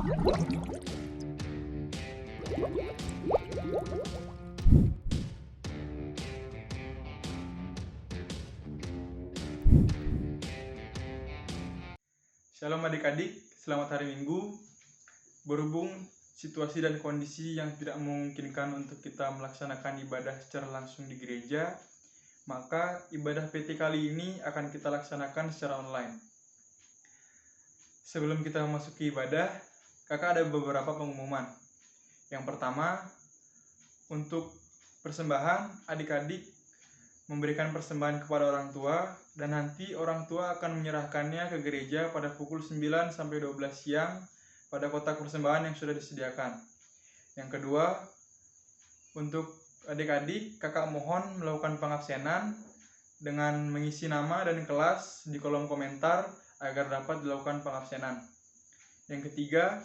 Shalom adik-adik, selamat hari Minggu. Berhubung situasi dan kondisi yang tidak memungkinkan untuk kita melaksanakan ibadah secara langsung di gereja, maka ibadah PT kali ini akan kita laksanakan secara online. Sebelum kita memasuki ibadah, kakak ada beberapa pengumuman. Yang pertama, untuk persembahan, adik-adik memberikan persembahan kepada orang tua, dan nanti orang tua akan menyerahkannya ke gereja pada pukul 9 sampai 12 siang pada kotak persembahan yang sudah disediakan. Yang kedua, untuk adik-adik, kakak mohon melakukan pengabsenan dengan mengisi nama dan kelas di kolom komentar agar dapat dilakukan pengabsenan. Yang ketiga,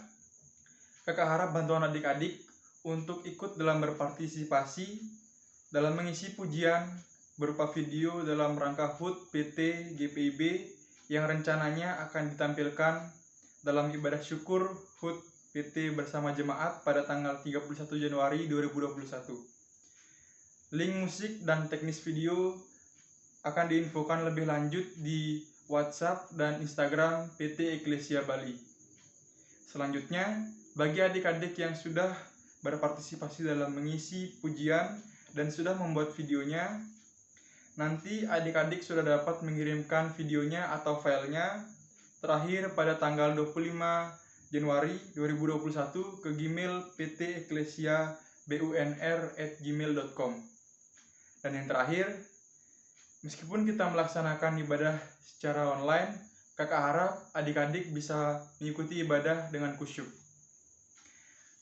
kakak harap bantuan adik-adik untuk ikut dalam berpartisipasi dalam mengisi pujian berupa video dalam rangka HUT PT GPIB yang rencananya akan ditampilkan dalam ibadah syukur HUT PT bersama jemaat pada tanggal 31 Januari 2021. Link musik dan teknis video akan diinfokan lebih lanjut di WhatsApp dan Instagram PT Eklesia Bali. Selanjutnya, bagi adik-adik yang sudah berpartisipasi dalam mengisi pujian dan sudah membuat videonya, nanti adik-adik sudah dapat mengirimkan videonya atau filenya terakhir pada tanggal 25 Januari 2021 ke Gmail PT Eklesia bunr@gmail.com. Dan yang terakhir, meskipun kita melaksanakan ibadah secara online, kakak harap adik-adik bisa mengikuti ibadah dengan khusyuk.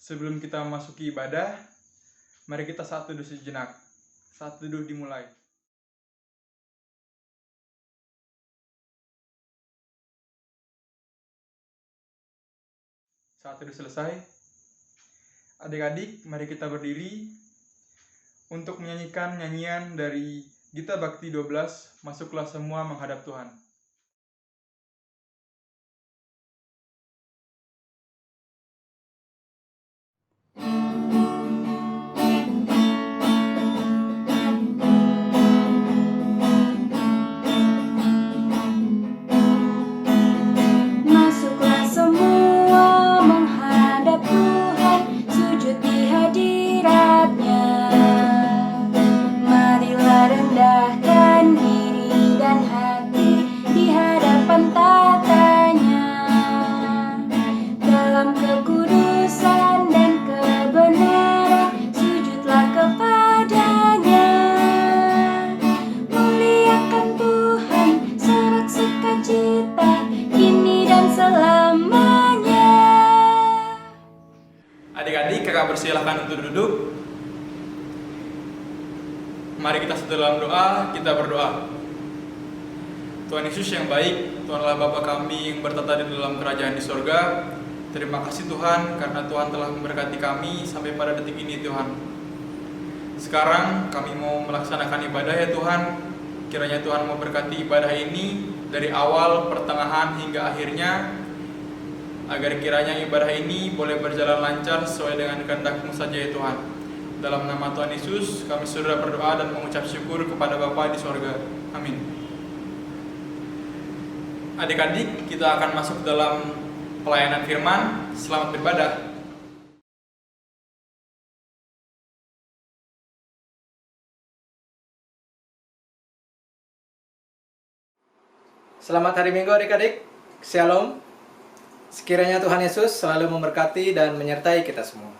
Sebelum kita memasuki ibadah, mari kita saat teduh sejenak. Saat teduh dimulai. Saat teduh selesai, adik-adik mari kita berdiri untuk menyanyikan nyanyian dari Gita Bakti 12, Masuklah Semua Menghadap Tuhan. Adik-adik, kakak persilahkan untuk duduk. Mari kita satu dalam doa, kita berdoa. Tuhan Yesus yang baik, Tuhan Allah Bapa kami yang bertata di dalam kerajaan di sorga. Terima kasih Tuhan, karena Tuhan telah memberkati kami sampai pada detik ini Tuhan. Sekarang kami mau melaksanakan ibadah ya Tuhan. Kiranya Tuhan memberkati ibadah ini dari awal, pertengahan hingga akhirnya, agar kiranya ibadah ini boleh berjalan lancar sesuai dengan kehendak-Mu saja ya Tuhan. Dalam nama Tuhan Yesus, kami sudah berdoa dan mengucap syukur kepada Bapa di sorga. Amin. Adik-adik, kita akan masuk dalam pelayanan firman. Selamat beribadah. Selamat hari Minggu adik-adik. Shalom. Sekiranya Tuhan Yesus selalu memberkati dan menyertai kita semua.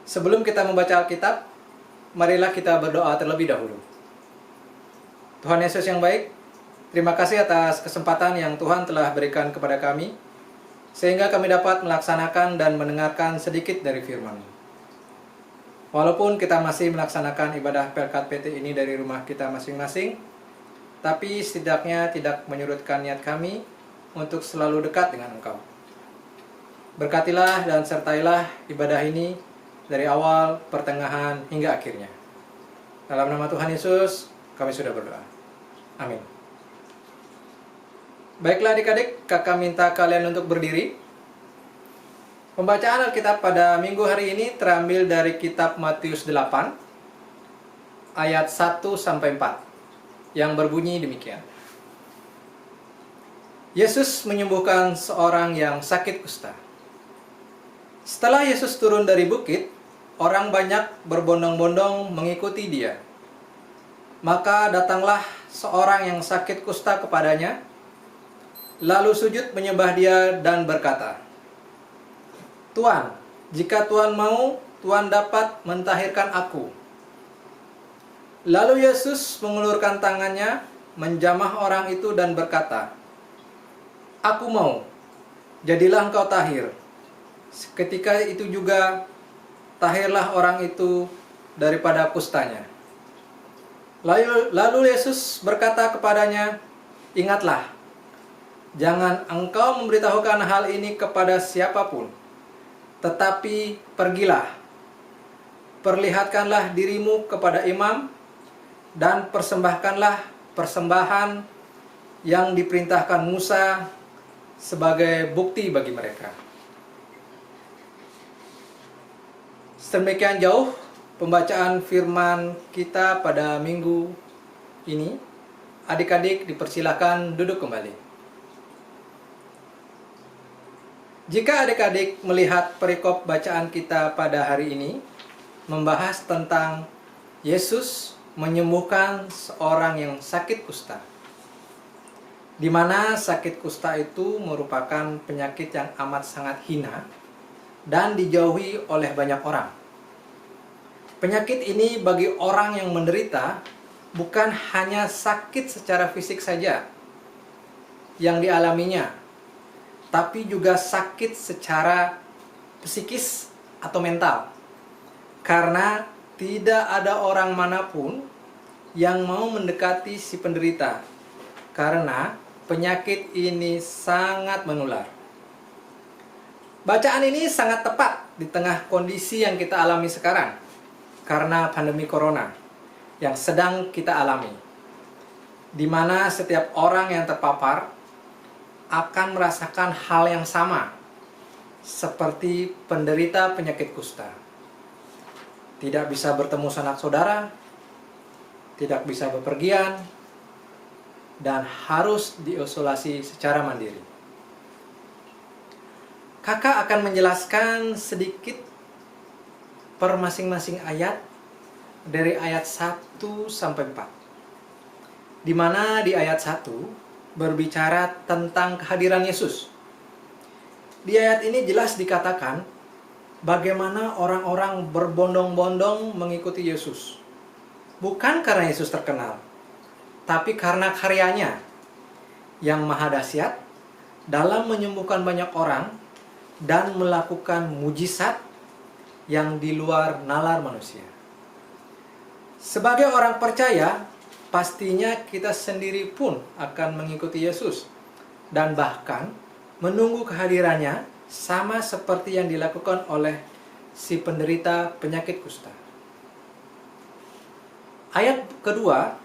Sebelum kita membaca Alkitab, marilah kita berdoa terlebih dahulu. Tuhan Yesus yang baik, terima kasih atas kesempatan yang Tuhan telah berikan kepada kami, sehingga kami dapat melaksanakan dan mendengarkan sedikit dari firman-Mu. Walaupun kita masih melaksanakan ibadah Pelkat PT ini dari rumah kita masing-masing, tapi setidaknya tidak menyurutkan niat kami untuk selalu dekat dengan Engkau. Berkatilah dan sertailah ibadah ini dari awal, pertengahan, hingga akhirnya. Dalam nama Tuhan Yesus, kami sudah berdoa. Amin. Baiklah adik-adik, kakak minta kalian untuk berdiri. Pembacaan Alkitab pada minggu hari ini terambil dari kitab Matius 8 ayat 1 sampai 4 yang berbunyi demikian. Yesus menyembuhkan seorang yang sakit kusta. Setelah Yesus turun dari bukit, orang banyak berbondong-bondong mengikuti dia. Maka datanglah seorang yang sakit kusta kepadanya, lalu sujud menyembah dia dan berkata, "Tuan, jika Tuan mau, Tuan dapat mentahirkan aku." Lalu Yesus mengulurkan tangannya, menjamah orang itu dan berkata, "Aku mau, jadilah engkau tahir." Seketika itu juga tahirlah orang itu daripada kustanya. Lalu Yesus berkata kepadanya, "Ingatlah, jangan engkau memberitahukan hal ini kepada siapapun, tetapi pergilah, perlihatkanlah dirimu kepada imam, dan persembahkanlah persembahan yang diperintahkan Musa sebagai bukti bagi mereka." Sedemikian jauh pembacaan firman kita pada minggu ini. Adik-adik dipersilakan duduk kembali. Jika adik-adik melihat perikop bacaan kita pada hari ini, membahas tentang Yesus menyembuhkan seorang yang sakit kusta, di mana sakit kusta itu merupakan penyakit yang amat sangat hina dan dijauhi oleh banyak orang. Penyakit ini bagi orang yang menderita bukan hanya sakit secara fisik saja yang dialaminya, tapi juga sakit secara psikis atau mental. Karena tidak ada orang manapun yang mau mendekati si penderita, karena penyakit ini sangat menular. Bacaan ini sangat tepat di tengah kondisi yang kita alami sekarang karena pandemi corona yang sedang kita alami, di mana setiap orang yang terpapar akan merasakan hal yang sama seperti penderita penyakit kusta. Tidak bisa bertemu sanak saudara, tidak bisa bepergian, dan harus diisolasi secara mandiri. Kakak akan menjelaskan sedikit per masing-masing ayat dari ayat 1 sampai 4. Di mana di ayat 1 berbicara tentang kehadiran Yesus. Di ayat ini jelas dikatakan bagaimana orang-orang berbondong-bondong mengikuti Yesus. Bukan karena Yesus terkenal, tapi karena karyanya yang maha dahsyat dalam menyembuhkan banyak orang dan melakukan mujizat yang di luar nalar manusia. Sebagai orang percaya, pastinya kita sendiri pun akan mengikuti Yesus dan bahkan menunggu kehadirannya, sama seperti yang dilakukan oleh si penderita penyakit kusta. Ayat kedua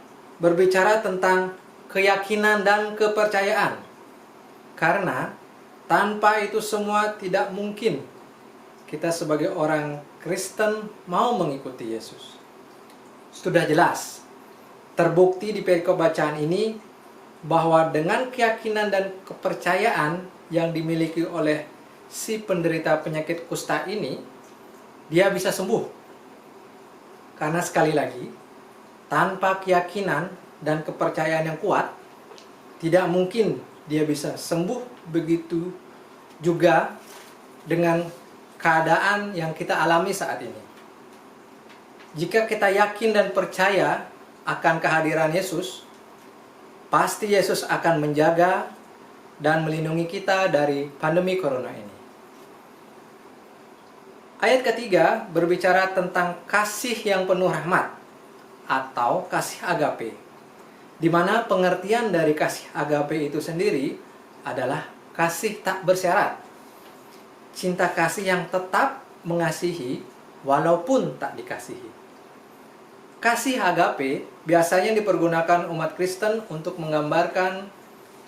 berbicara tentang keyakinan dan kepercayaan, karena tanpa itu semua tidak mungkin kita sebagai orang Kristen mau mengikuti Yesus. Sudah jelas, terbukti di perikop bacaan ini bahwa dengan keyakinan dan kepercayaan yang dimiliki oleh si penderita penyakit kusta ini, dia bisa sembuh. Karena sekali lagi, tanpa keyakinan dan kepercayaan yang kuat, tidak mungkin dia bisa sembuh. Begitu juga dengan keadaan yang kita alami saat ini. Jika kita yakin dan percaya akan kehadiran Yesus, pasti Yesus akan menjaga dan melindungi kita dari pandemi corona ini. Ayat ketiga berbicara tentang kasih yang penuh rahmat atau kasih agape, di mana pengertian dari kasih agape itu sendiri adalah kasih tak bersyarat. Cinta kasih yang tetap mengasihi walaupun tak dikasihi. Kasih agape biasanya dipergunakan umat Kristen untuk menggambarkan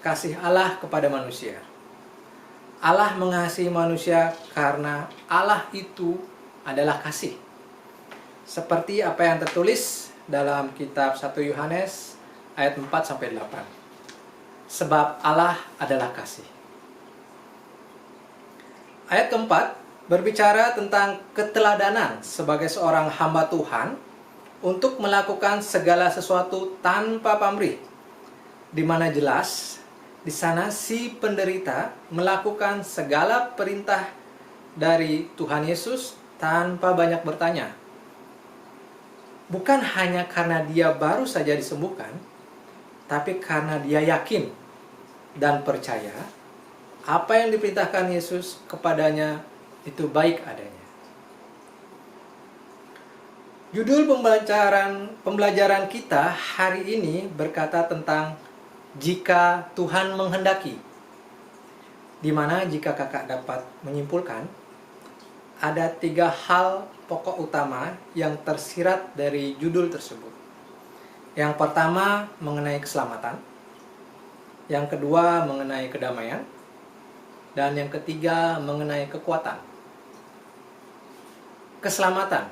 kasih Allah kepada manusia. Allah mengasihi manusia karena Allah itu adalah kasih. Seperti apa yang tertulis dalam kitab 1 Yohanes ayat 4-8. Sebab Allah adalah kasih. Ayat keempat berbicara tentang keteladanan sebagai seorang hamba Tuhan untuk melakukan segala sesuatu tanpa pamrih. Di mana jelas di sana si penderita melakukan segala perintah dari Tuhan Yesus tanpa banyak bertanya. Bukan hanya karena dia baru saja disembuhkan, tapi karena dia yakin dan percaya apa yang diperintahkan Yesus kepadanya itu baik adanya. Judul pembelajaran kita hari ini berkata tentang jika Tuhan menghendaki. Di mana jika kakak dapat menyimpulkan, ada 3 hal pokok utama yang tersirat dari judul tersebut. Yang pertama mengenai keselamatan, yang kedua mengenai kedamaian, dan yang ketiga mengenai kekuatan. Keselamatan.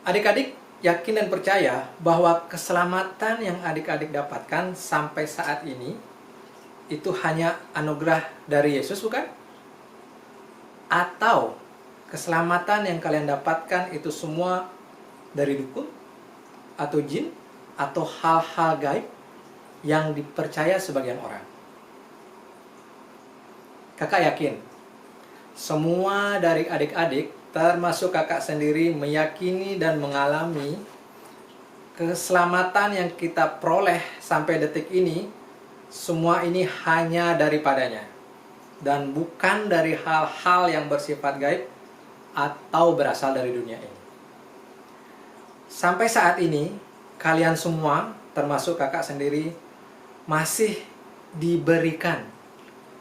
Adik-adik yakin dan percaya bahwa keselamatan yang adik-adik dapatkan sampai saat ini itu hanya anugerah dari Yesus, bukan? Atau keselamatan yang kalian dapatkan itu semua dari dukun atau jin atau hal-hal gaib yang dipercaya sebagian orang? Kakak yakin semua dari adik-adik termasuk kakak sendiri meyakini dan mengalami keselamatan yang kita peroleh sampai detik ini, semua ini hanya daripadanya dan bukan dari hal-hal yang bersifat gaib atau berasal dari dunia ini. Sampai saat ini kalian semua termasuk kakak sendiri masih diberikan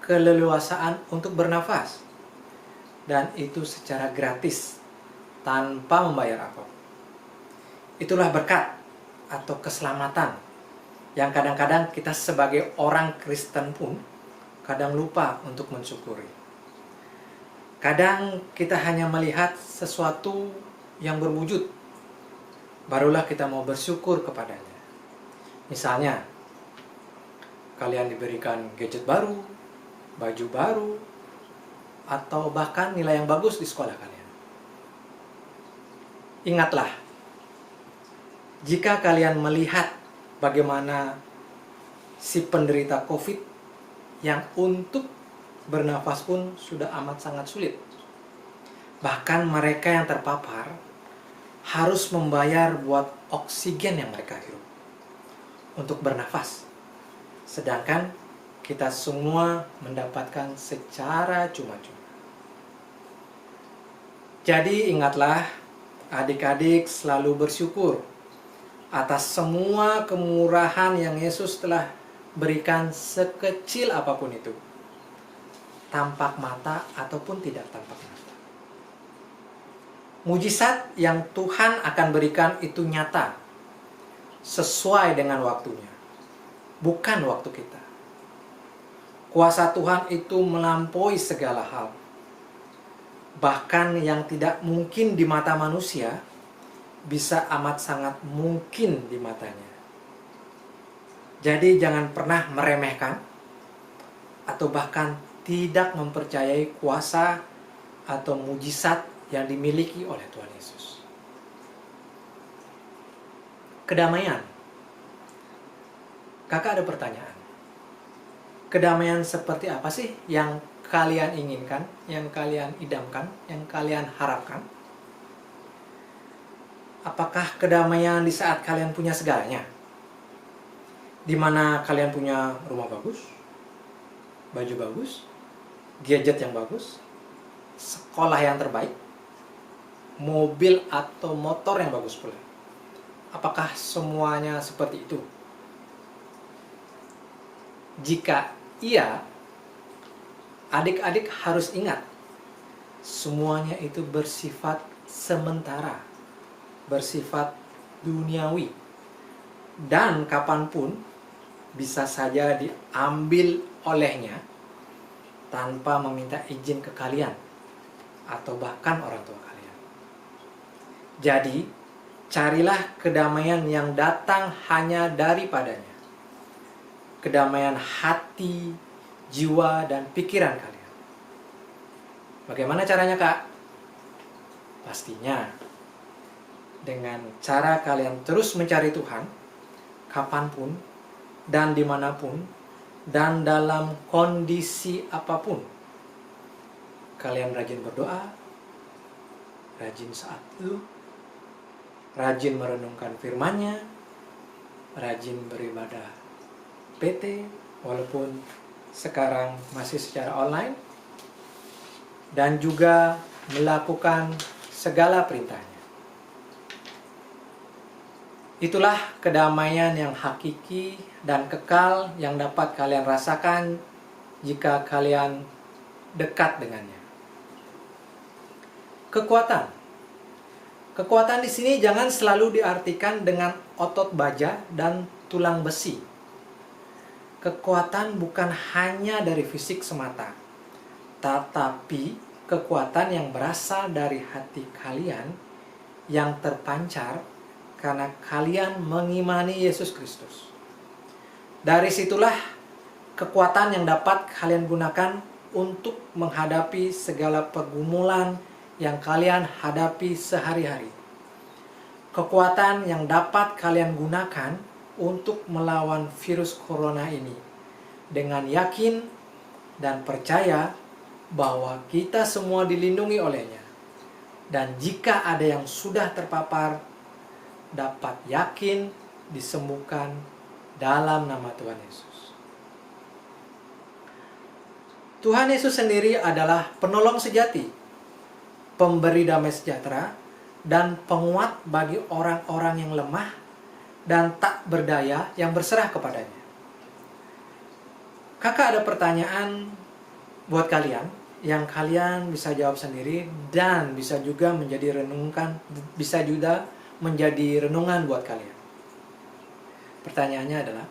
keleluasaan untuk bernafas, dan itu secara gratis tanpa membayar apapun. Itulah berkat atau keselamatan yang kadang-kadang kita sebagai orang Kristen pun kadang lupa untuk mensyukuri. Kadang kita hanya melihat sesuatu yang berwujud, barulah kita mau bersyukur kepadanya. Misalnya, kalian diberikan gadget baru, baju baru, atau bahkan nilai yang bagus di sekolah kalian. Ingatlah, jika kalian melihat bagaimana si penderita COVID yang untuk bernafas pun sudah amat sangat sulit. Bahkan mereka yang terpapar harus membayar buat oksigen yang mereka hirup untuk bernafas. Sedangkan kita semua mendapatkan secara cuma-cuma. Jadi ingatlah, adik-adik selalu bersyukur atas semua kemurahan yang Yesus telah berikan sekecil apapun itu. Tampak mata ataupun tidak tampak mata. Mujizat yang Tuhan akan berikan itu nyata, sesuai dengan waktunya, bukan waktu kita. Kuasa Tuhan itu melampaui segala hal. Bahkan yang tidak mungkin di mata manusia, bisa amat sangat mungkin di matanya. Jadi jangan pernah meremehkan, atau bahkan tidak mempercayai kuasa atau mujizat yang dimiliki oleh Tuhan Yesus. Kedamaian. Kakak ada pertanyaan. Kedamaian seperti apa sih yang kalian inginkan, yang kalian idamkan, yang kalian harapkan? Apakah kedamaian di saat kalian punya segalanya? Di mana kalian punya rumah bagus, baju bagus, gadget yang bagus, sekolah yang terbaik, mobil atau motor yang bagus pula? Apakah semuanya seperti itu? Jika iya, adik-adik harus ingat, semuanya itu bersifat sementara, bersifat duniawi, dan kapanpun bisa saja diambil olehnya tanpa meminta izin ke kalian atau bahkan orang tua kalian. Jadi, carilah kedamaian yang datang hanya daripadanya. Kedamaian hati, jiwa, dan pikiran kalian. Bagaimana caranya, Kak? Pastinya dengan cara kalian terus mencari Tuhan, kapanpun dan dimanapun, dan dalam kondisi apapun. Kalian rajin berdoa, rajin saat teduh, rajin merenungkan firman-Nya, rajin beribadah PT, walaupun sekarang masih secara online, dan juga melakukan segala perintahnya. Itulah kedamaian yang hakiki dan kekal yang dapat kalian rasakan jika kalian dekat dengannya. Kekuatan. Kekuatan di sini jangan selalu diartikan dengan otot baja dan tulang besi. Kekuatan bukan hanya dari fisik semata, tetapi kekuatan yang berasal dari hati kalian yang terpancar karena kalian mengimani Yesus Kristus. Dari situlah kekuatan yang dapat kalian gunakan untuk menghadapi segala pergumulan yang kalian hadapi sehari-hari. Kekuatan yang dapat kalian gunakan untuk melawan virus corona ini dengan yakin dan percaya bahwa kita semua dilindungi olehnya. Dan jika ada yang sudah terpapar, dapat yakin disembuhkan dalam nama Tuhan Yesus. Tuhan Yesus sendiri adalah penolong sejati, pemberi damai sejahtera, dan penguat bagi orang-orang yang lemah dan tak berdaya yang berserah kepadanya. Kakak ada pertanyaan buat kalian yang kalian bisa jawab sendiri dan bisa juga menjadi renungan buat kalian. Pertanyaannya adalah,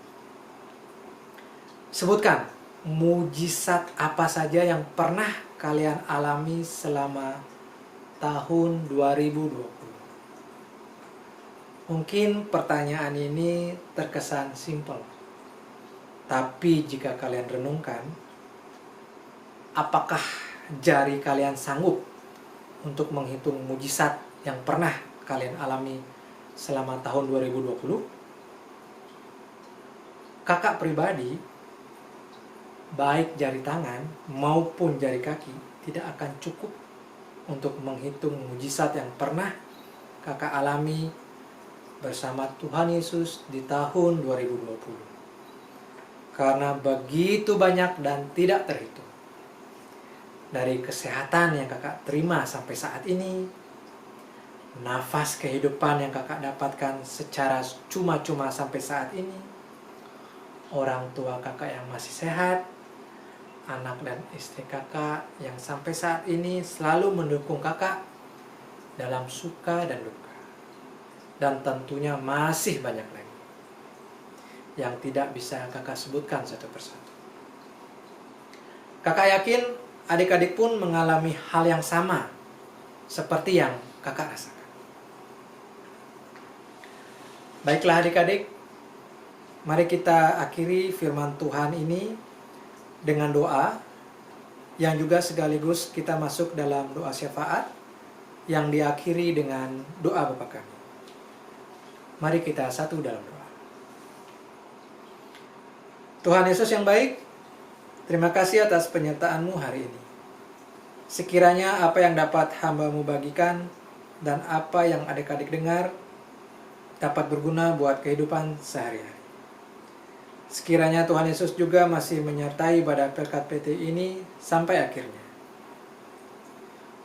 sebutkan mujizat apa saja yang pernah kalian alami selama tahun 2020. Mungkin pertanyaan ini terkesan simpel, tapi jika kalian renungkan, apakah jari kalian sanggup untuk menghitung mujizat yang pernah kalian alami selama tahun 2020? Kakak pribadi, baik jari tangan maupun jari kaki tidak akan cukup untuk menghitung mujizat yang pernah kakak alami bersama Tuhan Yesus di tahun 2020. Karena begitu banyak dan tidak terhitung. Dari kesehatan yang kakak terima sampai saat ini, nafas kehidupan yang kakak dapatkan secara cuma-cuma sampai saat ini, orang tua kakak yang masih sehat, anak dan istri kakak yang sampai saat ini selalu mendukung kakak dalam suka dan duka. Dan tentunya masih banyak lagi yang tidak bisa kakak sebutkan satu persatu. Kakak yakin adik-adik pun mengalami hal yang sama seperti yang kakak rasakan. Baiklah adik-adik, mari kita akhiri firman Tuhan ini dengan doa yang juga sekaligus kita masuk dalam doa syafaat yang diakhiri dengan doa Bapa Kami. Mari kita satu dalam doa. Tuhan Yesus yang baik, terima kasih atas penyertaan-Mu hari ini. Sekiranya apa yang dapat hamba-Mu bagikan dan apa yang adik-adik dengar dapat berguna buat kehidupan sehari-hari. Sekiranya Tuhan Yesus juga masih menyertai pada Pelkat PT ini sampai akhirnya.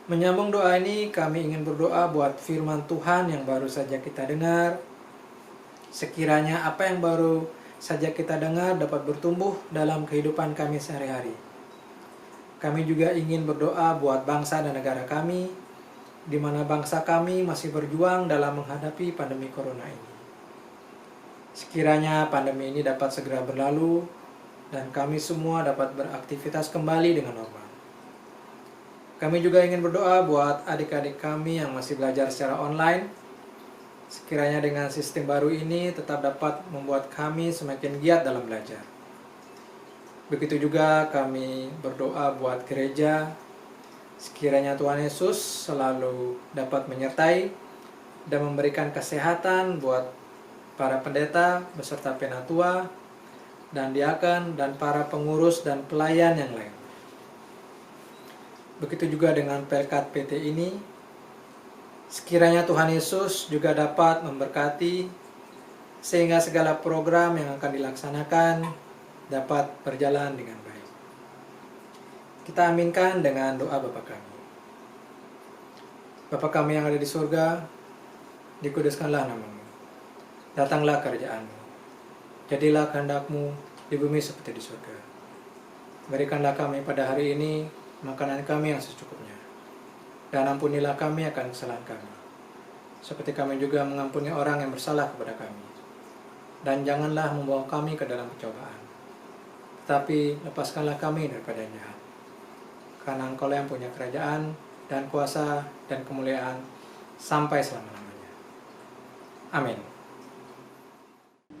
Menyambung doa ini, kami ingin berdoa buat firman Tuhan yang baru saja kita dengar. Sekiranya apa yang baru saja kita dengar dapat bertumbuh dalam kehidupan kami sehari-hari. Kami juga ingin berdoa buat bangsa dan negara kami, di mana bangsa kami masih berjuang dalam menghadapi pandemi corona ini. Sekiranya pandemi ini dapat segera berlalu, dan kami semua dapat beraktivitas kembali dengan normal. Kami juga ingin berdoa buat adik-adik kami yang masih belajar secara online. Sekiranya dengan sistem baru ini tetap dapat membuat kami semakin giat dalam belajar. Begitu juga kami berdoa buat gereja. Sekiranya Tuhan Yesus selalu dapat menyertai dan memberikan kesehatan buat para pendeta beserta penatua dan diaken dan para pengurus dan pelayan yang lain. Begitu juga dengan Pelkat PT ini. Sekiranya Tuhan Yesus juga dapat memberkati sehingga segala program yang akan dilaksanakan dapat berjalan dengan baik. Kita aminkan dengan doa Bapa kami. Bapa kami yang ada di surga, dikuduskanlah nama-Mu. Datanglah kerajaan-Mu. Jadilah kehendak-Mu di bumi seperti di surga. Berikanlah kami pada hari ini makanan kami yang secukupnya. Dan ampunilah kami akan kesalahan kami, seperti kami juga mengampuni orang yang bersalah kepada kami. Dan janganlah membawa kami ke dalam pencobaan, tetapi lepaskanlah kami daripada yang jahat. Karena Engkau yang punya kerajaan dan kuasa dan kemuliaan sampai selama-lamanya. Amin.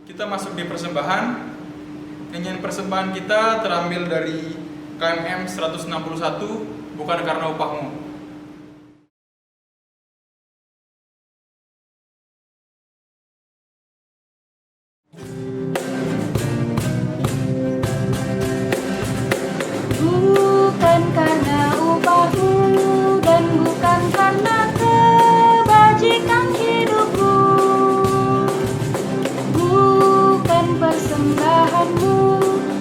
Kita masuk di persembahan. Nyanyian persembahan kita terambil dari KMM 161, bukan karena upahmu. Bukan karena upahmu dan bukan karena kebajikan hidupmu, bukan persembahanmu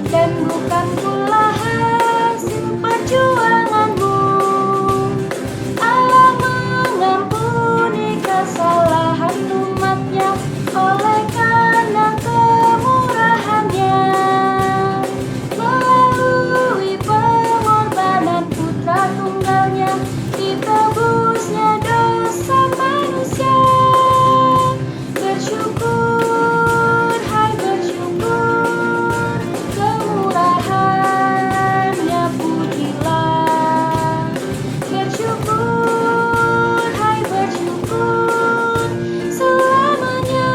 dan bukan pula hasil perjuanganmu. Allah mengampuni kesalahan umatnya oleh karena kemurahannya. Melalui pengorbanan putra tunggalnya, ditebusnya dosa manusia. Bersyukur, hai bersyukur, kemurahannya pujilah. Bersyukur, hai bersyukur, selamanya.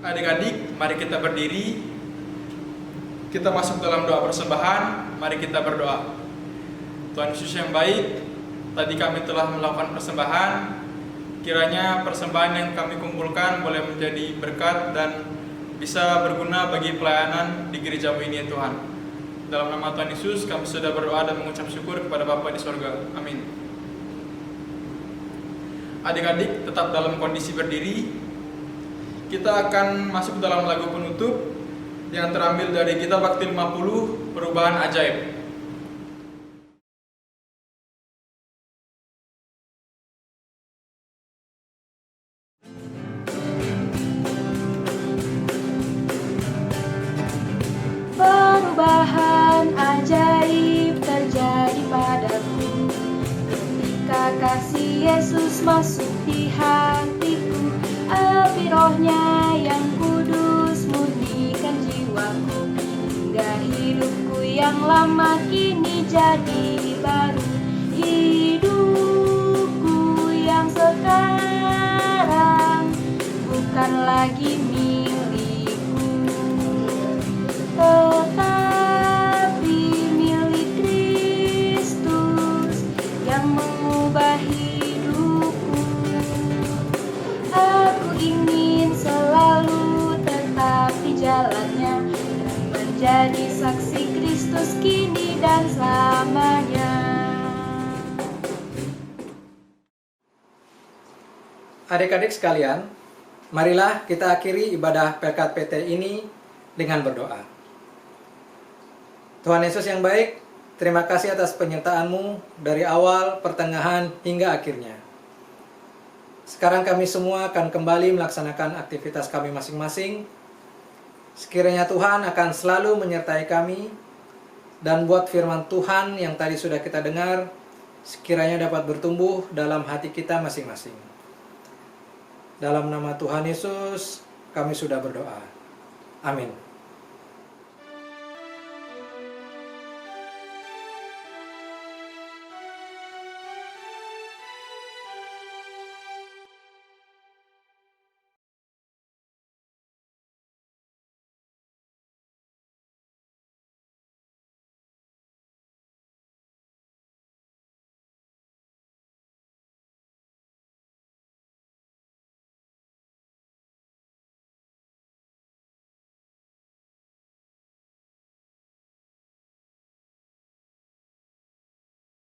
Adik-adik, mari kita berdiri. Kita masuk dalam doa persembahan. Mari kita berdoa. Tuhan Yesus yang baik, tadi kami telah melakukan persembahan. Kiranya persembahan yang kami kumpulkan boleh menjadi berkat dan bisa berguna bagi pelayanan di gerejamu ini, ya Tuhan. Dalam nama Tuhan Yesus, kami sudah berdoa dan mengucap syukur kepada Bapa di sorga. Amin. Adik-adik tetap dalam kondisi berdiri. Kita akan masuk dalam lagu penutup yang terambil dari Kitab Bakti 50, Perubahan Ajaib. Perubahan ajaib terjadi padaku ketika kasih Yesus masuk di hatiku. Api rohnya yang kudus murnikan jiwaku, hingga hidupku yang lama kini jadi baru. Hidupku yang sekarang bukan lagi milikku, tetapi milik Kristus yang mengubah hidupku. Aku ingin selalu tetap di jalannya dan menjadi saksi Kristus kini dan selamanya. Adik-adik sekalian, marilah kita akhiri ibadah Pelkat PT ini dengan berdoa. Tuhan Yesus yang baik, terima kasih atas penyertaan-Mu dari awal, pertengahan, hingga akhirnya. Sekarang kami semua akan kembali melaksanakan aktivitas kami masing-masing. Sekiranya Tuhan akan selalu menyertai kami, dan buat firman Tuhan yang tadi sudah kita dengar, sekiranya dapat bertumbuh dalam hati kita masing-masing. Dalam nama Tuhan Yesus, kami sudah berdoa. Amin.